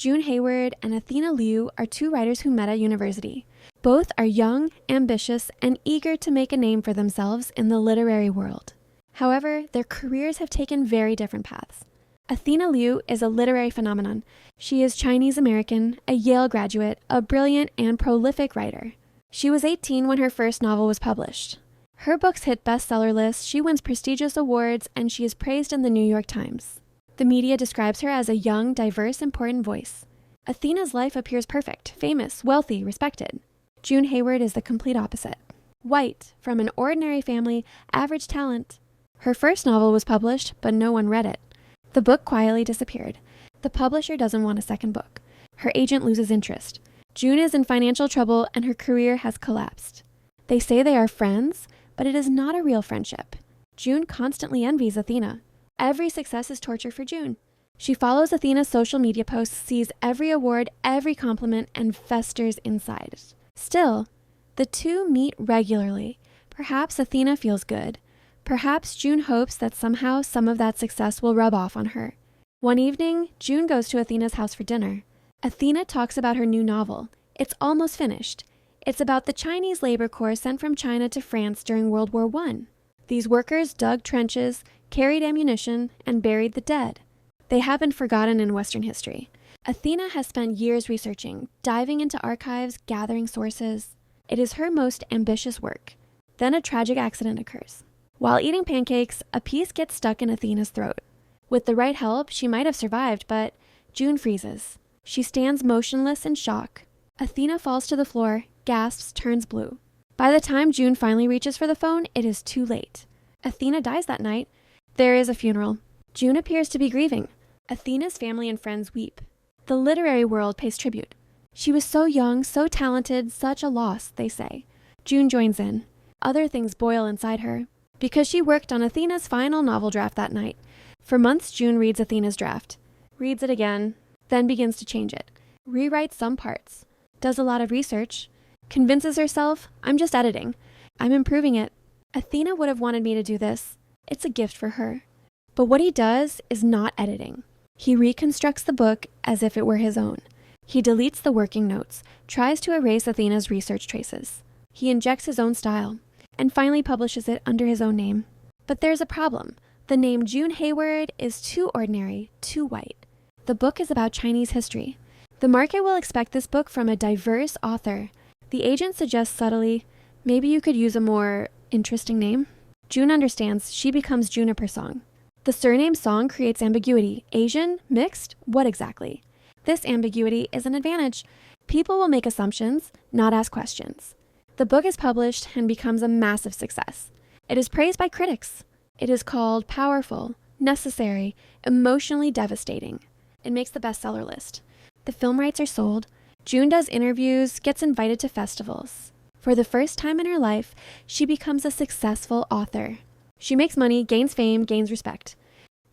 June Hayward and Athena Liu are two writers who met at university. Both are young, ambitious, and eager to make a name for themselves in the literary world. However, their careers have taken very different paths. Athena Liu is a literary phenomenon. She is Chinese American, a Yale graduate, a brilliant and prolific writer. She was 18 when her first novel was published. Her books hit bestseller lists, she wins prestigious awards, and she is praised in the New York Times. The media describes her as a young, diverse, important voice. Athena's life appears perfect, famous, wealthy, respected. June Hayward is the complete opposite. White, from an ordinary family, average talent. Her first novel was published, but no one read it. The book quietly disappeared. The publisher doesn't want a second book. Her agent loses interest. June is in financial trouble and her career has collapsed. They say they are friends, but it is not a real friendship. June constantly envies Athena. Every success is torture for June. She follows Athena's social media posts, sees every award, every compliment, and festers inside. Still, the two meet regularly. Perhaps Athena feels good. Perhaps June hopes that somehow some of that success will rub off on her. One evening, June goes to Athena's house for dinner. Athena talks about her new novel. It's almost finished. It's about the Chinese labor corps sent from China to France during World War I. These workers dug trenches, carried ammunition, and buried the dead. They have been forgotten in Western history. Athena has spent years researching, diving into archives, gathering sources. It is her most ambitious work. Then a tragic accident occurs. While eating pancakes, a piece gets stuck in Athena's throat. With the right help, she might have survived, but June freezes. She stands motionless in shock. Athena falls to the floor, gasps, turns blue. By the time June finally reaches for the phone, it is too late. Athena dies that night. There is a funeral. June appears to be grieving. Athena's family and friends weep. The literary world pays tribute. She was so young, so talented, such a loss, they say. June joins in. Other things boil inside her. Because she worked on Athena's final novel draft that night. For months, June reads Athena's draft. Reads it again, then begins to change it. Rewrites some parts. Does a lot of research. Convinces herself, I'm just editing. I'm improving it. Athena would have wanted me to do this. It's a gift for her. But what he does is not editing. He reconstructs the book as if it were his own. He deletes the working notes, tries to erase Athena's research traces. He injects his own style, and finally publishes it under his own name. But there's a problem. The name June Hayward is too ordinary, too white. The book is about Chinese history. The market will expect this book from a diverse author. The agent suggests subtly, maybe you could use a more interesting name. June understands. She becomes Juniper Song. The surname Song creates ambiguity. Asian? Mixed? What exactly? This ambiguity is an advantage. People will make assumptions, not ask questions. The book is published and becomes a massive success. It is praised by critics. It is called powerful, necessary, emotionally devastating. It makes the bestseller list. The film rights are sold. June does interviews, gets invited to festivals. For the first time in her life, she becomes a successful author. She makes money, gains fame, gains respect.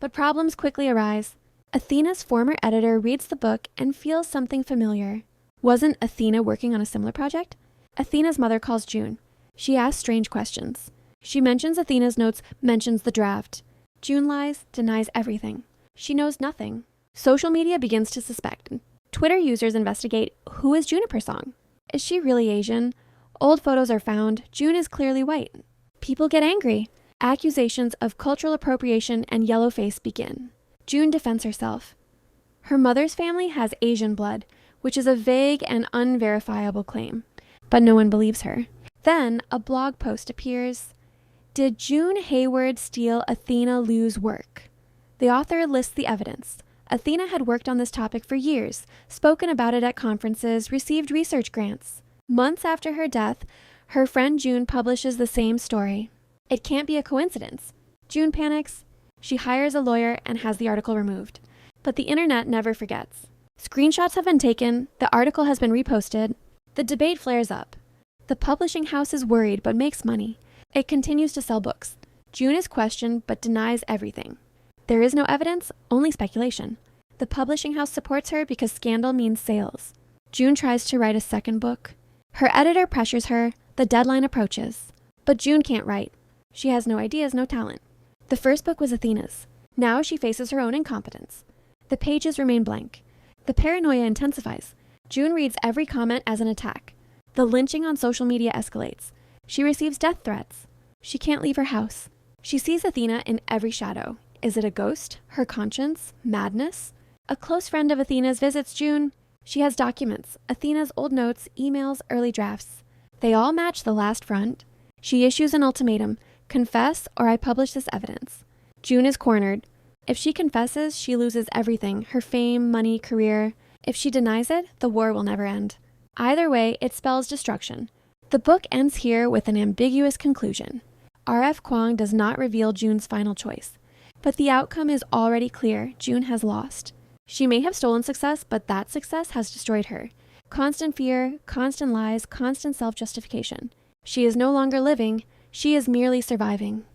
But problems quickly arise. Athena's former editor reads the book and feels something familiar. Wasn't Athena working on a similar project? Athena's mother calls June. She asks strange questions. She mentions Athena's notes, mentions the draft. June lies, denies everything. She knows nothing. Social media begins to suspect. Twitter users investigate, who is Juniper Song? Is she really Asian? Old photos are found. June is clearly white. People get angry. Accusations of cultural appropriation and Yellowface begin. June defends herself. Her mother's family has Asian blood, which is a vague and unverifiable claim. But no one believes her. Then a blog post appears. Did June Hayward steal Athena Liu's work? The author lists the evidence. Athena had worked on this topic for years, spoken about it at conferences, received research grants. Months after her death, her friend June publishes the same story. It can't be a coincidence. June panics. She hires a lawyer and has the article removed. But the internet never forgets. Screenshots have been taken. The article has been reposted. The debate flares up. The publishing house is worried but makes money. It continues to sell books. June is questioned but denies everything. There is no evidence, only speculation. The publishing house supports her because scandal means sales. June tries to write a second book. Her editor pressures her. The deadline approaches. But June can't write. She has no ideas, no talent. The first book was Athena's. Now she faces her own incompetence. The pages remain blank. The paranoia intensifies. June reads every comment as an attack. The lynching on social media escalates. She receives death threats. She can't leave her house. She sees Athena in every shadow. Is it a ghost? Her conscience? Madness? A close friend of Athena's visits June. She has documents, Athena's old notes, emails, early drafts. They all match the last front. She issues an ultimatum: confess or I publish this evidence. June is cornered. If she confesses, she loses everything, her fame, money, career. If she denies it, the war will never end. Either way, it spells destruction. The book ends here with an ambiguous conclusion. R.F. Kuang does not reveal June's final choice, but the outcome is already clear. June has lost. She may have stolen success, but that success has destroyed her. Constant fear, constant lies, constant self-justification. She is no longer living, she is merely surviving.